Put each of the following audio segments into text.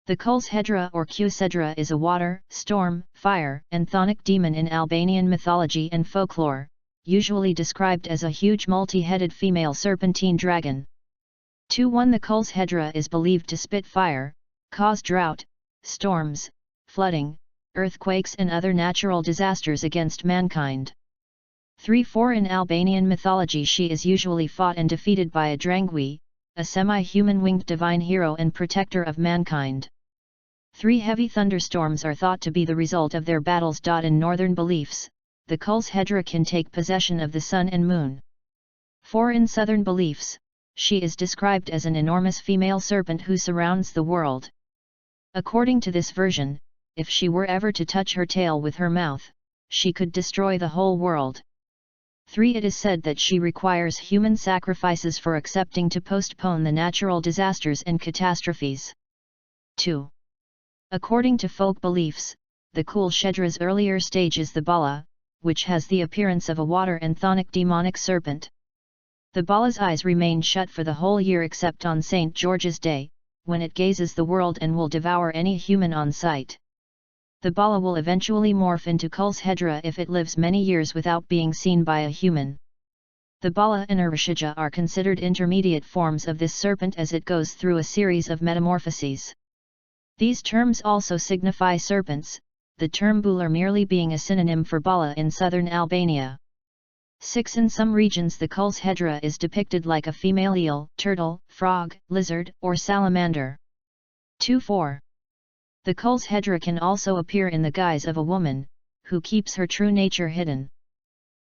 The Kulshedra or Kulshedra is a water, storm, fire, and chthonic demon in Albanian mythology and folklore, usually described as a huge multi-headed female serpentine dragon. 2-1 The Kulshedra is believed to spit fire, cause drought, storms, flooding, earthquakes and other natural disasters against mankind. 3-4 In Albanian mythology she is usually fought and defeated by a drangui, a semi-human winged divine hero and protector of mankind. 3 Heavy thunderstorms are thought to be the result of their battles. In northern beliefs, the Kulshedra can take possession of the sun and moon. 4 In southern beliefs, she is described as an enormous female serpent who surrounds the world. According to this version, if she were ever to touch her tail with her mouth, she could destroy the whole world. 3 It is said that she requires human sacrifices for accepting to postpone the natural disasters and catastrophes. 2. According to folk beliefs, the Kulshedra's earlier stage is the Bala, which has the appearance of a water and chthonic demonic serpent. The Bala's eyes remain shut for the whole year except on St. George's Day, when it gazes the world and will devour any human on sight. The Bala will eventually morph into Kulshedra if it lives many years without being seen by a human. The Bala and Urashija are considered intermediate forms of this serpent as it goes through a series of metamorphoses. These terms also signify serpents, the term bular merely being a synonym for Bala in southern Albania. 6 In some regions the Kulshedra is depicted like a female eel, turtle, frog, lizard, or salamander. 2-4 The Kulshedra can also appear in the guise of a woman, who keeps her true nature hidden.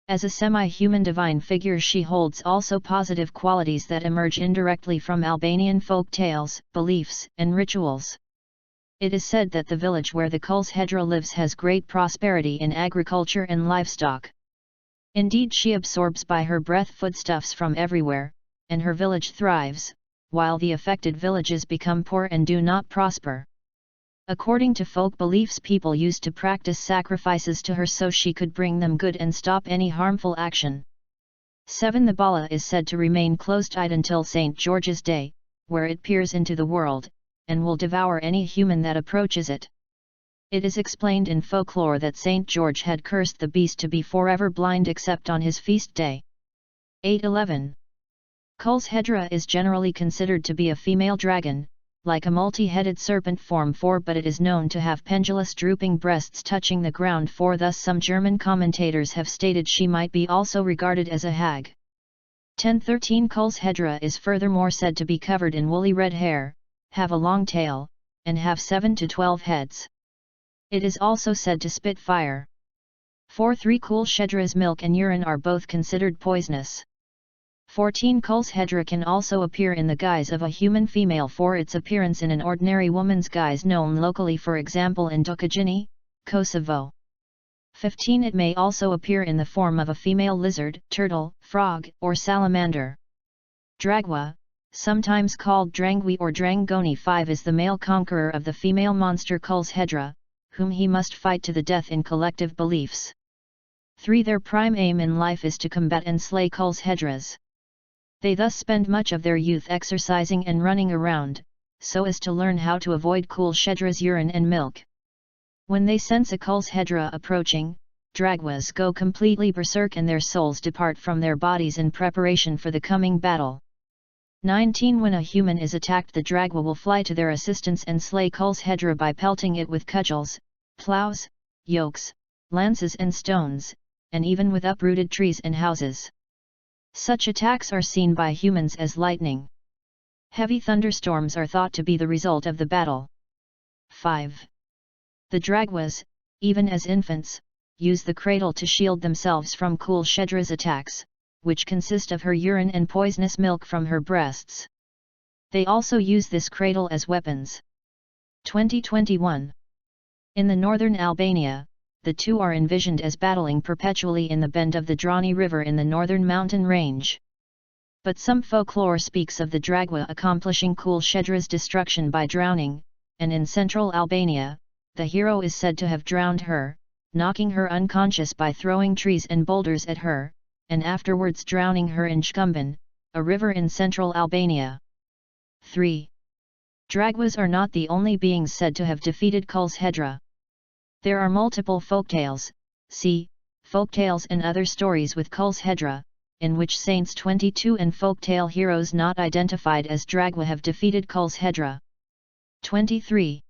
As a semi-human divine figure she holds also positive qualities that emerge indirectly from Albanian folk tales, beliefs, and rituals. It is said that the village where the Kulshedra lives has great prosperity in agriculture and livestock. Indeed, she absorbs by her breath foodstuffs from everywhere, and her village thrives, while the affected villages become poor and do not prosper. According to folk beliefs, people used to practice sacrifices to her so she could bring them good and stop any harmful action. 7 The Bala is said to remain closed-eyed until St. George's Day, where it peers into the world, and will devour any human that approaches it. It is explained in folklore that St. George had cursed the beast to be forever blind except on his feast day. 8-11 Kulshedra is generally considered to be a female dragon, like a multi-headed serpent form 4 but it is known to have pendulous drooping breasts touching the ground 4 thus some German commentators have stated she might be also regarded as a hag. 10-13 Kulshedra is furthermore said to be covered in woolly red hair, have a long tail, and have 7 to 12 heads. It is also said to spit fire. 4-3 Kulshedra's milk and urine are both considered poisonous. 14 Kulshedra can also appear in the guise of a human female for its appearance in an ordinary woman's guise known locally, for example in Dukagjini, Kosovo. 15 It may also appear in the form of a female lizard, turtle, frog, or salamander. Dragwa, sometimes called Drangwi or Drangoni 5 is the male conqueror of the female monster Kulshedra, whom he must fight to the death in collective beliefs. 3 Their prime aim in life is to combat and slay Kulshedras. They thus spend much of their youth exercising and running around, so as to learn how to avoid Kulshedra's urine and milk. When they sense a Kulshedra approaching, Dragwas go completely berserk and their souls depart from their bodies in preparation for the coming battle. 19 When a human is attacked, the Dragwa will fly to their assistance and slay Kulshedra by pelting it with cudgels, plows, yokes, lances and stones, and even with uprooted trees and houses. Such attacks are seen by humans as lightning. Heavy thunderstorms are thought to be the result of the battle. 5. The Dragwas, even as infants, use the cradle to shield themselves from Kulshedra's attacks, which consist of her urine and poisonous milk from her breasts. They also use this cradle as weapons. 2021 In the northern Albania, the two are envisioned as battling perpetually in the bend of the Drani River in the northern mountain range. But some folklore speaks of the Dragwa accomplishing Kulshedra's destruction by drowning, and in central Albania, the hero is said to have drowned her, knocking her unconscious by throwing trees and boulders at her, and afterwards drowning her in Shkumban, a river in central Albania. 3. Dragwas are not the only beings said to have defeated Kulshedra. There are multiple folktales, see, folktales and other stories with Kulshedra, in which saints 22 and folktale heroes not identified as Dragwa have defeated Kulshedra. 23.